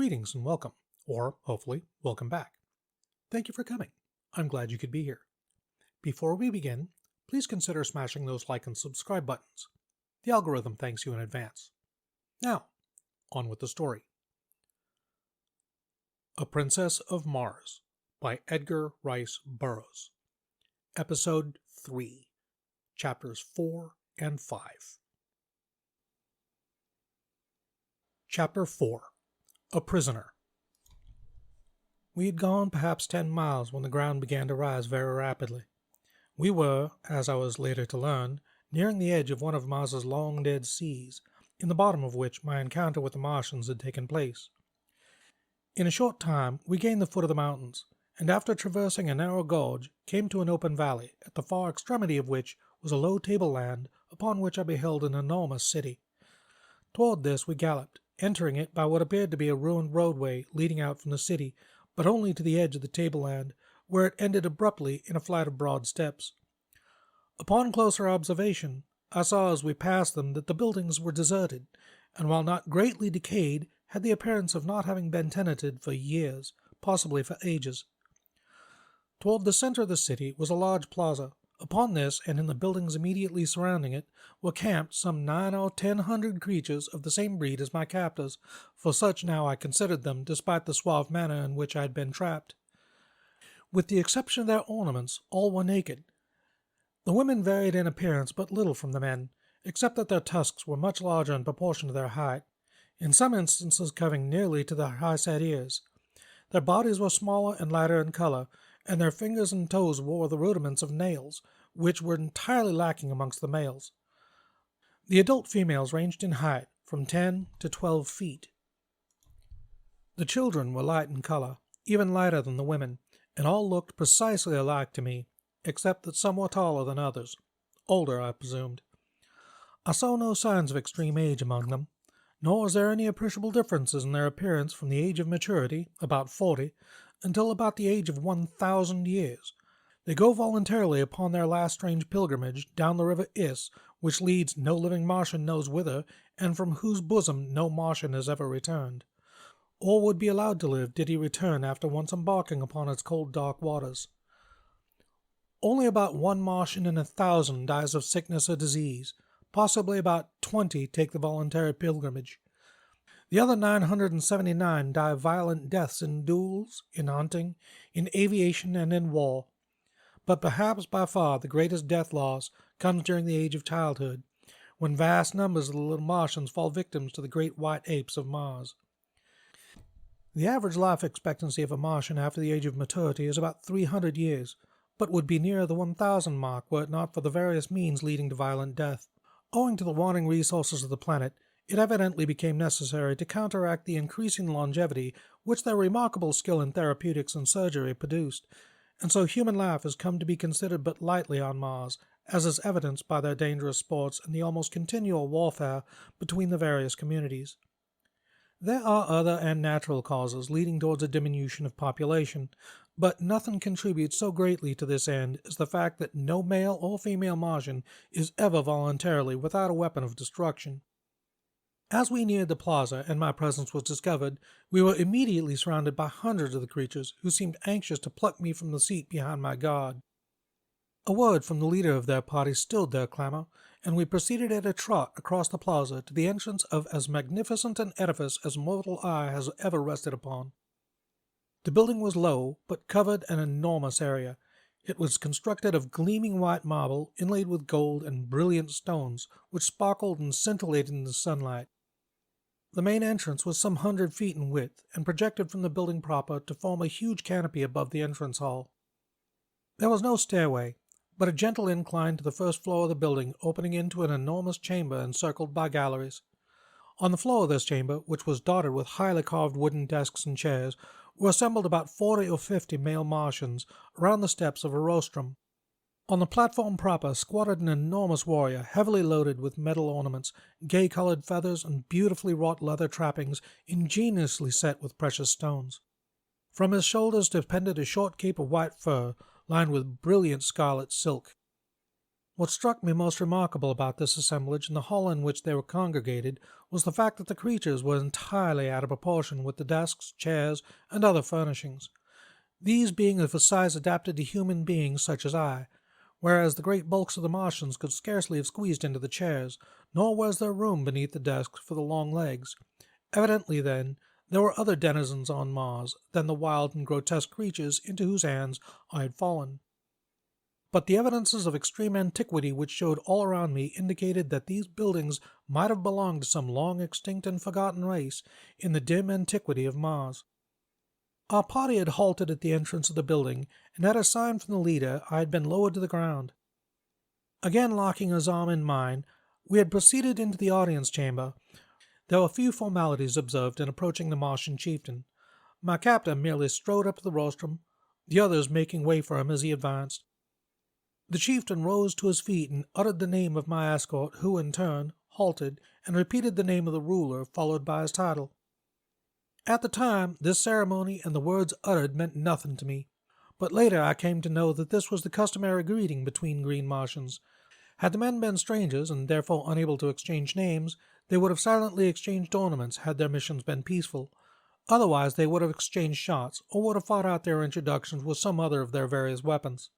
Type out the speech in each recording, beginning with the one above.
Greetings and welcome, or hopefully, welcome back. Thank you for coming. I'm glad you could be here. Before we begin, please consider smashing those like and subscribe buttons. The algorithm thanks you in advance. Now, on with the story. A Princess of Mars by Edgar Rice Burroughs. Episode 3, Chapters 4 and 5. Chapter 4. A Prisoner. We had gone perhaps 10 miles when the ground began to rise very rapidly. We were, as I was later to learn, nearing the edge of one of Mars's long-dead seas, in the bottom of which my encounter with the Martians had taken place. In a short time we gained the foot of the mountains, and after traversing a narrow gorge, came to an open valley, at the far extremity of which was a low tableland upon which I beheld an enormous city. Toward this we galloped, entering it by what appeared to be a ruined roadway leading out from the city, but only to the edge of the tableland, where it ended abruptly in a flight of broad steps. Upon closer observation, I saw as we passed them that the buildings were deserted, and while not greatly decayed, had the appearance of not having been tenanted for years, possibly for ages. Toward the center of the city was a large plaza. Upon this, and in the buildings immediately surrounding it, were camped some 900 or 1,000 creatures of the same breed as my captors, for such now I considered them, despite the suave manner in which I had been trapped. With the exception of their ornaments, all were naked. The women varied in appearance but little from the men, except that their tusks were much larger in proportion to their height, in some instances coming nearly to their high-set ears. Their bodies were smaller and lighter in color, and their fingers and toes wore the rudiments of nails, which were entirely lacking amongst the males. The adult females ranged in height from 10 to 12 feet. The children were light in color, even lighter than the women, and all looked precisely alike to me, except that some were taller than others, older, I presumed. I saw no signs of extreme age among them, nor was there any appreciable differences in their appearance from the age of maturity, about 40, until about the age of 1,000 years. They go voluntarily upon their last strange pilgrimage down the river Is, which leads no living Martian knows whither, and from whose bosom no Martian has ever returned, or would be allowed to live did he return after once embarking upon its cold dark waters. Only about 1 Martian in 1,000 dies of sickness or disease. Possibly about 20 take the voluntary pilgrimage. The other 979 die violent deaths in duels, in hunting, in aviation, and in war. But perhaps by far the greatest death loss comes during the age of childhood, when vast numbers of the little Martians fall victims to the great white apes of Mars. The average life expectancy of a Martian after the age of maturity is about 300 years, but would be near the 1,000 mark were it not for the various means leading to violent death. Owing to the waning resources of the planet, it evidently became necessary to counteract the increasing longevity which their remarkable skill in therapeutics and surgery produced, and so human life has come to be considered but lightly on Mars, as is evidenced by their dangerous sports and the almost continual warfare between the various communities. There are other and natural causes leading towards a diminution of population, but nothing contributes so greatly to this end as the fact that no male or female Martian is ever voluntarily without a weapon of destruction. As we neared the plaza and my presence was discovered, we were immediately surrounded by hundreds of the creatures who seemed anxious to pluck me from the seat behind my guard. A word from the leader of their party stilled their clamor, and we proceeded at a trot across the plaza to the entrance of as magnificent an edifice as mortal eye has ever rested upon. The building was low, but covered an enormous area. It was constructed of gleaming white marble, inlaid with gold and brilliant stones, which sparkled and scintillated in the sunlight. The main entrance was some 100 feet in width, and projected from the building proper to form a huge canopy above the entrance hall. There was no stairway, but a gentle incline to the first floor of the building, opening into an enormous chamber encircled by galleries. On the floor of this chamber, which was dotted with highly carved wooden desks and chairs, were assembled about 40 or 50 male Martians around the steps of a rostrum. On the platform proper squatted an enormous warrior, heavily loaded with metal ornaments, gay-colored feathers, and beautifully wrought leather trappings ingeniously set with precious stones. From his shoulders depended a short cape of white fur, lined with brilliant scarlet silk. What struck me most remarkable about this assemblage and the hall in which they were congregated was the fact that the creatures were entirely out of proportion with the desks, chairs, and other furnishings, these being of a size adapted to human beings such as I, whereas the great bulks of the Martians could scarcely have squeezed into the chairs, nor was there room beneath the desks for the long legs. Evidently, then, there were other denizens on Mars than the wild and grotesque creatures into whose hands I had fallen. But the evidences of extreme antiquity which showed all around me indicated that these buildings might have belonged to some long extinct and forgotten race in the dim antiquity of Mars. Our party had halted at the entrance of the building, and at a sign from the leader I had been lowered to the ground. Again locking his arm in mine, we had proceeded into the audience chamber. There were few formalities observed in approaching the Martian chieftain. My captor merely strode up to the rostrum, the others making way for him as he advanced. The chieftain rose to his feet and uttered the name of my escort, who, in turn, halted and repeated the name of the ruler, followed by his title. At the time, this ceremony and the words uttered meant nothing to me, but later I came to know that this was the customary greeting between green Martians. Had the men been strangers, and therefore unable to exchange names, they would have silently exchanged ornaments had their missions been peaceful. Otherwise, they would have exchanged shots, or would have fought out their introductions with some other of their various weapons.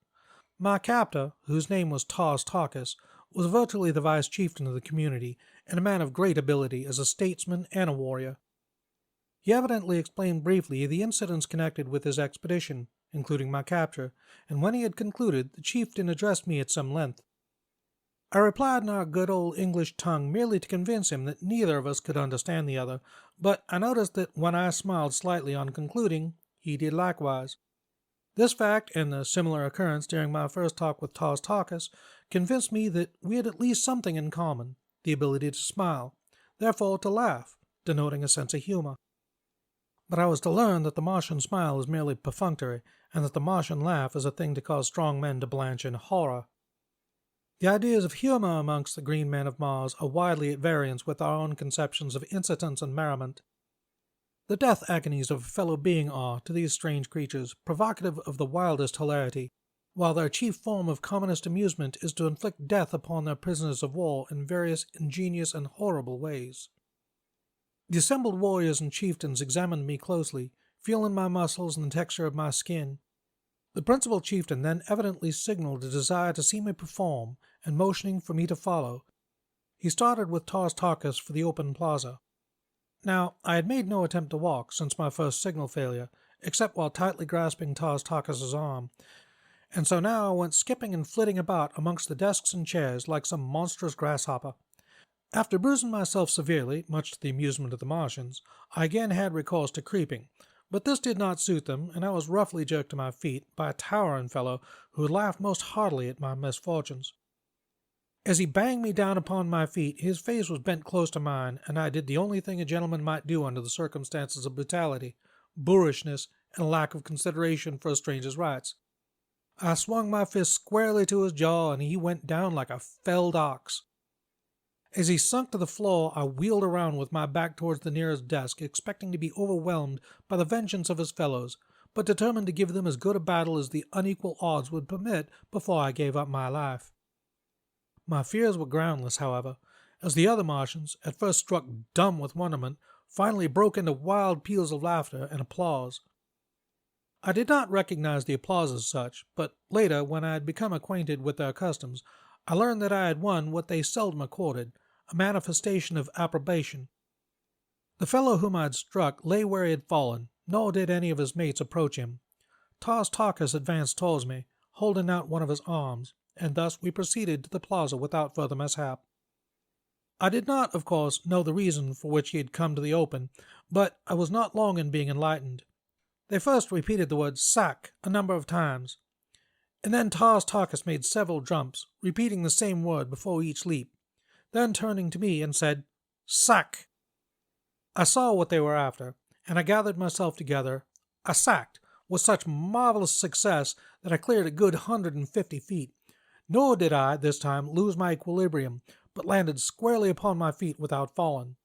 My captor, whose name was Tarkus, was virtually the vice chieftain of the community, and a man of great ability as a statesman and a warrior. He evidently explained briefly the incidents connected with his expedition, including my capture, and when he had concluded, the chieftain addressed me at some length. I replied in our good old English tongue merely to convince him that neither of us could understand the other, but I noticed that when I smiled slightly on concluding, he did likewise. This fact, and the similar occurrence during my first talk with Tarkus, convinced me that we had at least something in common, the ability to smile, therefore to laugh, denoting a sense of humor. But I was to learn that the Martian smile is merely perfunctory, and that the Martian laugh is a thing to cause strong men to blanch in horror. The ideas of humor amongst the green men of Mars are widely at variance with our own conceptions of incidence and merriment. The death agonies of a fellow being are, to these strange creatures, provocative of the wildest hilarity, while their chief form of commonest amusement is to inflict death upon their prisoners of war in various ingenious and horrible ways. The assembled warriors and chieftains examined me closely, feeling my muscles and the texture of my skin. The principal chieftain then evidently signaled a desire to see me perform, and motioning for me to follow, he started with Tarkus for the open plaza. Now, I had made no attempt to walk since my first signal failure, except while tightly grasping Tarkus's arm, and so now I went skipping and flitting about amongst the desks and chairs like some monstrous grasshopper. After bruising myself severely, much to the amusement of the Martians, I again had recourse to creeping, but this did not suit them, and I was roughly jerked to my feet by a towering fellow who laughed most heartily at my misfortunes. As he banged me down upon my feet, his face was bent close to mine, and I did the only thing a gentleman might do under the circumstances of brutality, boorishness, and a lack of consideration for a stranger's rights. I swung my fist squarely to his jaw, and he went down like a felled ox. As he sunk to the floor, I wheeled around with my back towards the nearest desk, expecting to be overwhelmed by the vengeance of his fellows, but determined to give them as good a battle as the unequal odds would permit before I gave up my life. My fears were groundless, however, as the other Martians, at first struck dumb with wonderment, finally broke into wild peals of laughter and applause. I did not recognize the applause as such, but later, when I had become acquainted with their customs, I learned that I had won what they seldom accorded, a manifestation of approbation. The fellow whom I had struck lay where he had fallen, nor did any of his mates approach him. Tarkus advanced towards me, holding out one of his arms, and thus we proceeded to the plaza without further mishap. I did not, of course, know the reason for which he had come to the open, but I was not long in being enlightened. They first repeated the word "sack" a number of times, and then Tarkus made several jumps, repeating the same word before each leap, then turning to me and said, "Sack." I saw what they were after, and I gathered myself together. I sacked, with such marvelous success that I cleared a good 150 feet, nor did I, this time, lose my equilibrium, but landed squarely upon my feet without falling.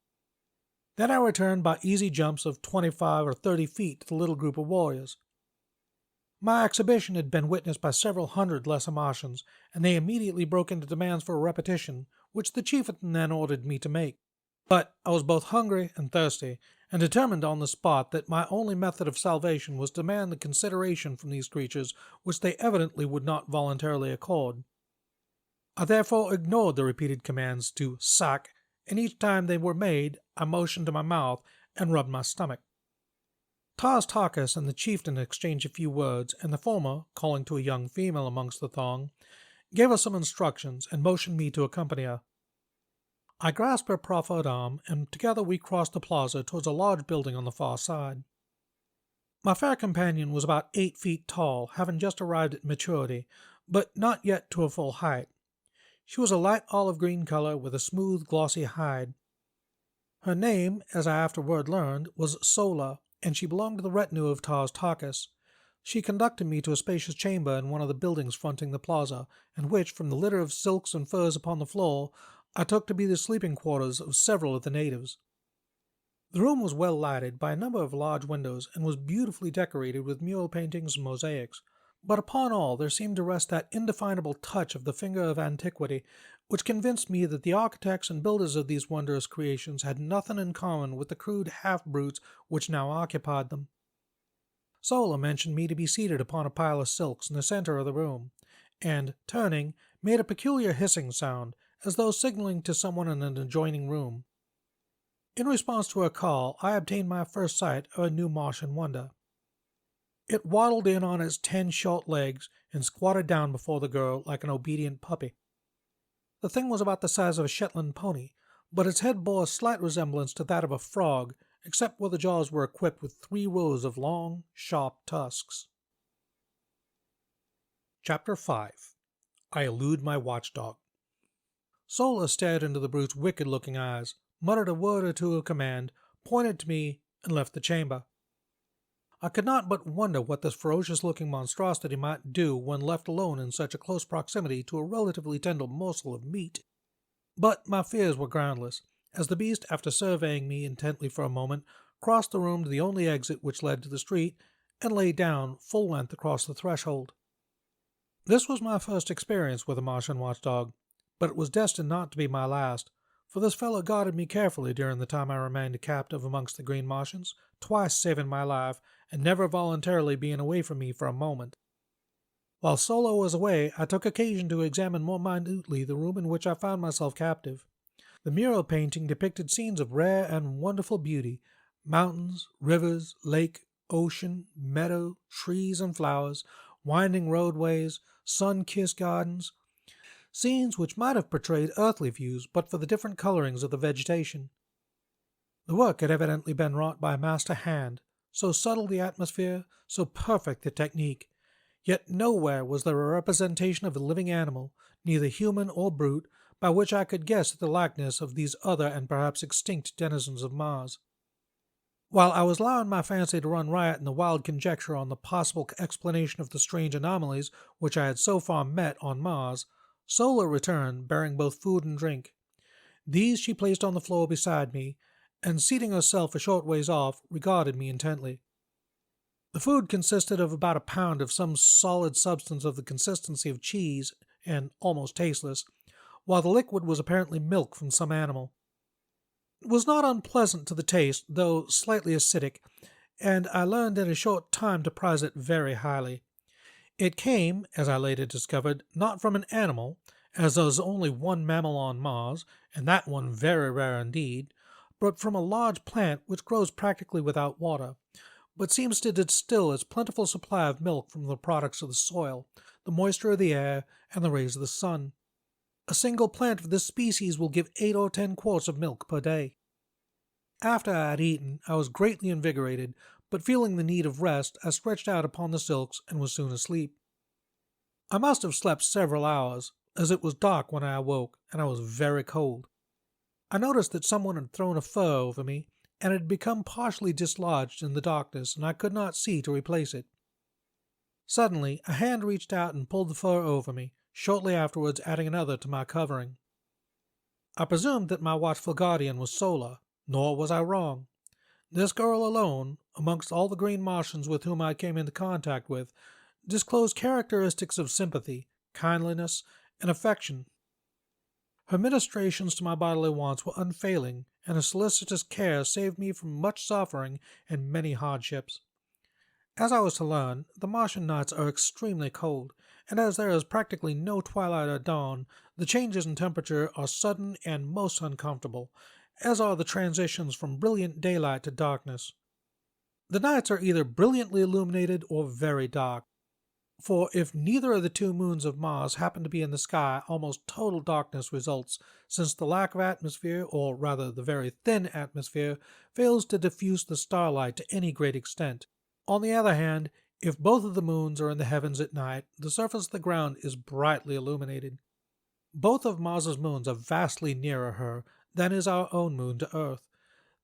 Then I returned by easy jumps of 25 or 30 feet to the little group of warriors. My exhibition had been witnessed by several hundred lesser Martians, and they immediately broke into demands for a repetition, which the chieftain then ordered me to make. But I was both hungry and thirsty, and determined on the spot that my only method of salvation was to demand the consideration from these creatures which they evidently would not voluntarily accord. I therefore ignored the repeated commands to suck, and each time they were made, I motioned to my mouth and rubbed my stomach. Tarkas and the chieftain exchanged a few words, and the former, calling to a young female amongst the throng, gave her some instructions and motioned me to accompany her. I grasped her proffered arm, and together we crossed the plaza towards a large building on the far side. My fair companion was about 8 feet tall, having just arrived at maturity, but not yet to a full height. She was a light olive green color with a smooth, glossy hide. Her name, as I afterward learned, was Sola, and she belonged to the retinue of Tarkas. She conducted me to a spacious chamber in one of the buildings fronting the plaza, and which, from the litter of silks and furs upon the floor, I took to be the sleeping quarters of several of the natives. The room was well lighted by a number of large windows, and was beautifully decorated with mural paintings and mosaics, but upon all there seemed to rest that indefinable touch of the finger of antiquity which convinced me that the architects and builders of these wondrous creations had nothing in common with the crude half-brutes which now occupied them. Sola mentioned me to be seated upon a pile of silks in the center of the room, and, turning, made a peculiar hissing sound, as though signaling to someone in an adjoining room. In response to her call, I obtained my first sight of a new Martian wonder. It waddled in on its 10 short legs and squatted down before the girl like an obedient puppy. The thing was about the size of a Shetland pony, but its head bore a slight resemblance to that of a frog, except where the jaws were equipped with 3 rows of long, sharp tusks. Chapter 5. I Elude My Watchdog. Sola stared into the brute's wicked-looking eyes, muttered a word or two of command, pointed to me, and left the chamber. I could not but wonder what this ferocious-looking monstrosity might do when left alone in such a close proximity to a relatively tender morsel of meat. But my fears were groundless, as the beast, after surveying me intently for a moment, crossed the room to the only exit which led to the street, and lay down full length across the threshold. This was my first experience with a Martian watchdog, but it was destined not to be my last, for this fellow guarded me carefully during the time I remained a captive amongst the Green Martians, twice saving my life, and never voluntarily being away from me for a moment. While Solo was away, I took occasion to examine more minutely the room in which I found myself captive. The mural painting depicted scenes of rare and wonderful beauty: mountains, rivers, lake, ocean, meadow, trees and flowers, winding roadways, sun-kissed gardens, scenes which might have portrayed earthly views but for the different colorings of the vegetation. The work had evidently been wrought by a master hand, so subtle the atmosphere, so perfect the technique, yet nowhere was there a representation of a living animal, neither human or brute, by which I could guess at the likeness of these other and perhaps extinct denizens of Mars. While I was allowing my fancy to run riot in the wild conjecture on the possible explanation of the strange anomalies which I had so far met on Mars, Sola returned, bearing both food and drink. These she placed on the floor beside me, and seating herself a short ways off, regarded me intently. The food consisted of about a pound of some solid substance of the consistency of cheese, and almost tasteless, while the liquid was apparently milk from some animal. It was not unpleasant to the taste, though slightly acidic, and I learned in a short time to prize it very highly. It came, as I later discovered, not from an animal, as there is only one mammal on Mars, and that one very rare indeed, but from a large plant which grows practically without water, but seems to distill its plentiful supply of milk from the products of the soil, the moisture of the air, and the rays of the sun. A single plant of this species will give 8 or 10 quarts of milk per day. After I had eaten, I was greatly invigorated, but feeling the need of rest, I stretched out upon the silks and was soon asleep. I must have slept several hours, as it was dark when I awoke, and I was very cold. I noticed that someone had thrown a fur over me, and it had become partially dislodged in the darkness, and I could not see to replace it. Suddenly, a hand reached out and pulled the fur over me, shortly afterwards adding another to my covering. I presumed that my watchful guardian was Sola, nor was I wrong. This girl alone, amongst all the Green Martians with whom I came into contact with, disclosed characteristics of sympathy, kindliness, and affection. Her ministrations to my bodily wants were unfailing, and her solicitous care saved me from much suffering and many hardships. As I was to learn, the Martian nights are extremely cold, and as there is practically no twilight or dawn, the changes in temperature are sudden and most uncomfortable, as are the transitions from brilliant daylight to darkness. The nights are either brilliantly illuminated or very dark, for if neither of the two moons of Mars happen to be in the sky, almost total darkness results, since the lack of atmosphere, or rather the very thin atmosphere, fails to diffuse the starlight to any great extent. On the other hand, if both of the moons are in the heavens at night, the surface of the ground is brightly illuminated. Both of Mars's moons are vastly nearer her than is our own moon to Earth,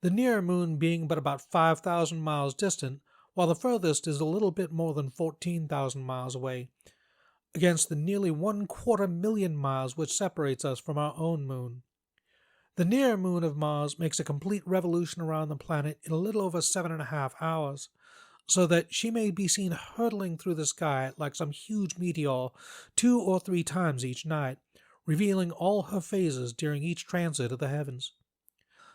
the nearer moon being but about 5,000 miles distant, while the furthest is a little bit more than 14,000 miles away, against the nearly 250,000 miles which separates us from our own moon. The nearer moon of Mars makes a complete revolution around the planet in a little over 7.5 hours, so that she may be seen hurtling through the sky like some huge meteor 2 or 3 times each night, revealing all her phases during each transit of the heavens.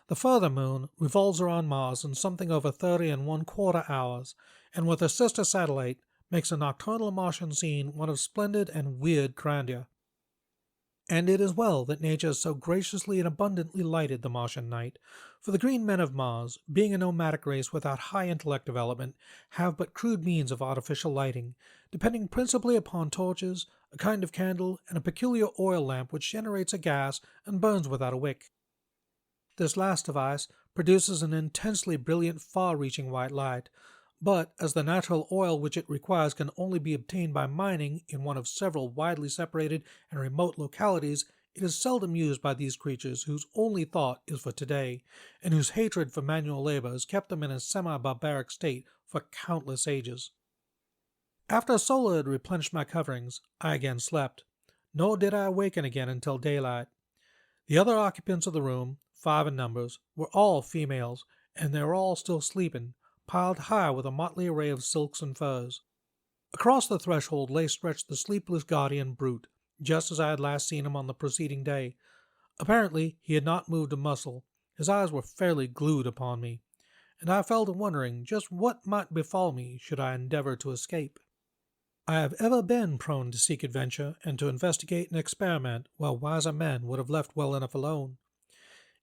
The further moon revolves around Mars in something over 30 1/4 hours, and with her sister satellite makes a nocturnal Martian scene one of splendid and weird grandeur. And it is well that nature has so graciously and abundantly lighted the Martian night, for the green men of Mars, being a nomadic race without high intellect development, have but crude means of artificial lighting, depending principally upon torches, a kind of candle, and a peculiar oil lamp which generates a gas and burns without a wick. This last device produces an intensely brilliant, far-reaching white light, but as the natural oil which it requires can only be obtained by mining in one of several widely separated and remote localities, it is seldom used by these creatures whose only thought is for today, and whose hatred for manual labor has kept them in a semi-barbaric state for countless ages. After Solar had replenished my coverings, I again slept, nor did I awaken again until daylight. The other occupants of the room, 5 in numbers, were all females, and they were all still sleeping, piled high with a motley array of silks and furs. Across the threshold lay stretched the sleepless guardian brute, just as I had last seen him on the preceding day. Apparently he had not moved a muscle. His eyes were fairly glued upon me, and I fell to wondering just what might befall me should I endeavor to escape. I have ever been prone to seek adventure and to investigate and experiment, while wiser men would have left well enough alone.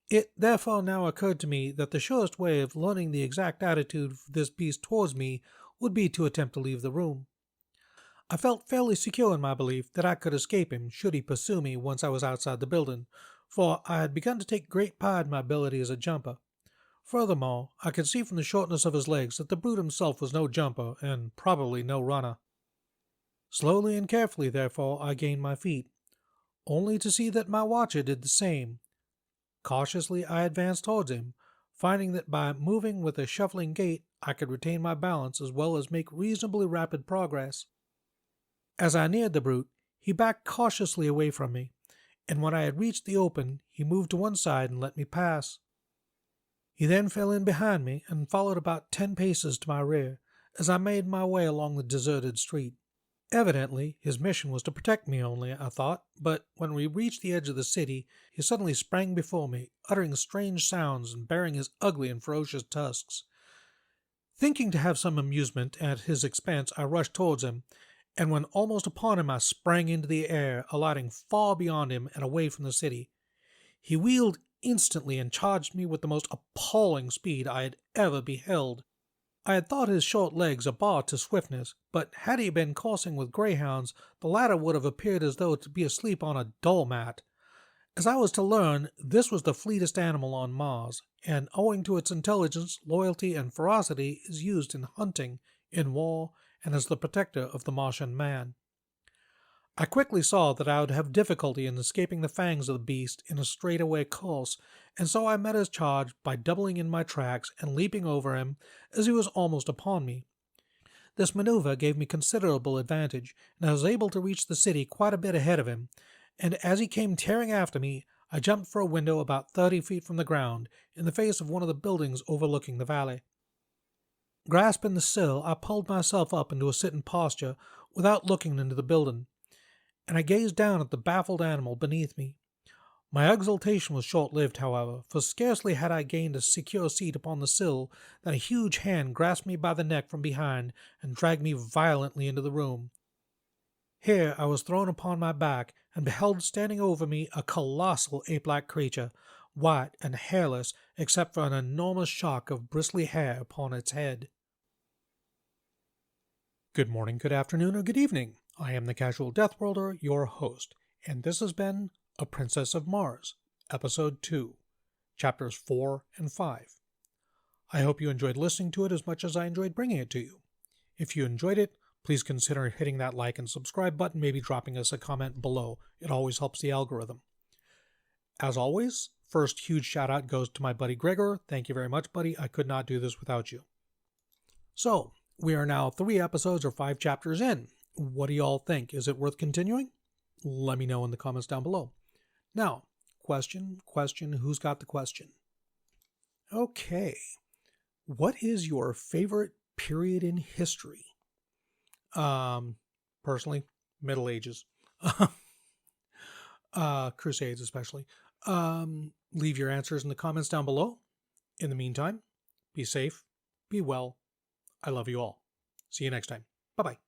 It therefore now occurred to me that the surest way of learning the exact attitude of this beast towards me would be to attempt to leave the room. I felt fairly secure in my belief that I could escape him should he pursue me once I was outside the building, for I had begun to take great pride in my ability as a jumper. Furthermore, I could see from the shortness of his legs that the brute himself was no jumper, and probably no runner. Slowly and carefully, therefore, I gained my feet, only to see that my watcher did the same. Cautiously I advanced towards him, finding that by moving with a shuffling gait I could retain my balance as well as make reasonably rapid progress. As I neared the brute, he backed cautiously away from me, and when I had reached the open, he moved to one side and let me pass. He then fell in behind me and followed about 10 paces to my rear, as I made my way along the deserted street. Evidently, his mission was to protect me only, I thought, but when we reached the edge of the city, he suddenly sprang before me, uttering strange sounds and baring his ugly and ferocious tusks. Thinking to have some amusement at his expense, I rushed towards him, and when almost upon him I sprang into the air, alighting far beyond him and away from the city. He wheeled instantly and charged me with the most appalling speed I had ever beheld. I had thought his short legs a bar to swiftness, but had he been coursing with greyhounds, the latter would have appeared as though to be asleep on a dull mat. As I was to learn, this was the fleetest animal on Mars, and owing to its intelligence, loyalty, and ferocity, is used in hunting, in war, and as the protector of the Martian man. I quickly saw that I would have difficulty in escaping the fangs of the beast in a straightaway course, and so I met his charge by doubling in my tracks and leaping over him as he was almost upon me. This maneuver gave me considerable advantage, and I was able to reach the city quite a bit ahead of him, and as he came tearing after me, I jumped for a window about 30 feet from the ground, in the face of one of the buildings overlooking the valley. Grasping the sill, I pulled myself up into a sitting posture, without looking into the building, and I gazed down at the baffled animal beneath me. My exultation was short-lived, however, for scarcely had I gained a secure seat upon the sill than a huge hand grasped me by the neck from behind and dragged me violently into the room. Here I was thrown upon my back and beheld standing over me a colossal ape-like creature, white and hairless except for an enormous shock of bristly hair upon its head. Good morning, good afternoon, or good evening. I am the Casual Death Worlder, your host, and this has been A Princess of Mars, Episode 2, Chapters 4 and 5. I hope you enjoyed listening to it as much as I enjoyed bringing it to you. If you enjoyed it, please consider hitting that like and subscribe button, maybe dropping us a comment below. It always helps the algorithm. As always, first huge shout out goes to my buddy Graygor. Thank you very much, buddy. I could not do this without you. So, we are now 3 episodes or 5 chapters in. What do y'all think? Is it worth continuing? Let me know in the comments down below. Now, question, who's got the question? Okay. What is your favorite period in history? Personally, Middle Ages. Crusades especially. Leave your answers in the comments down below. In the meantime, be safe, be well. I love you all. See you next time. Bye-bye.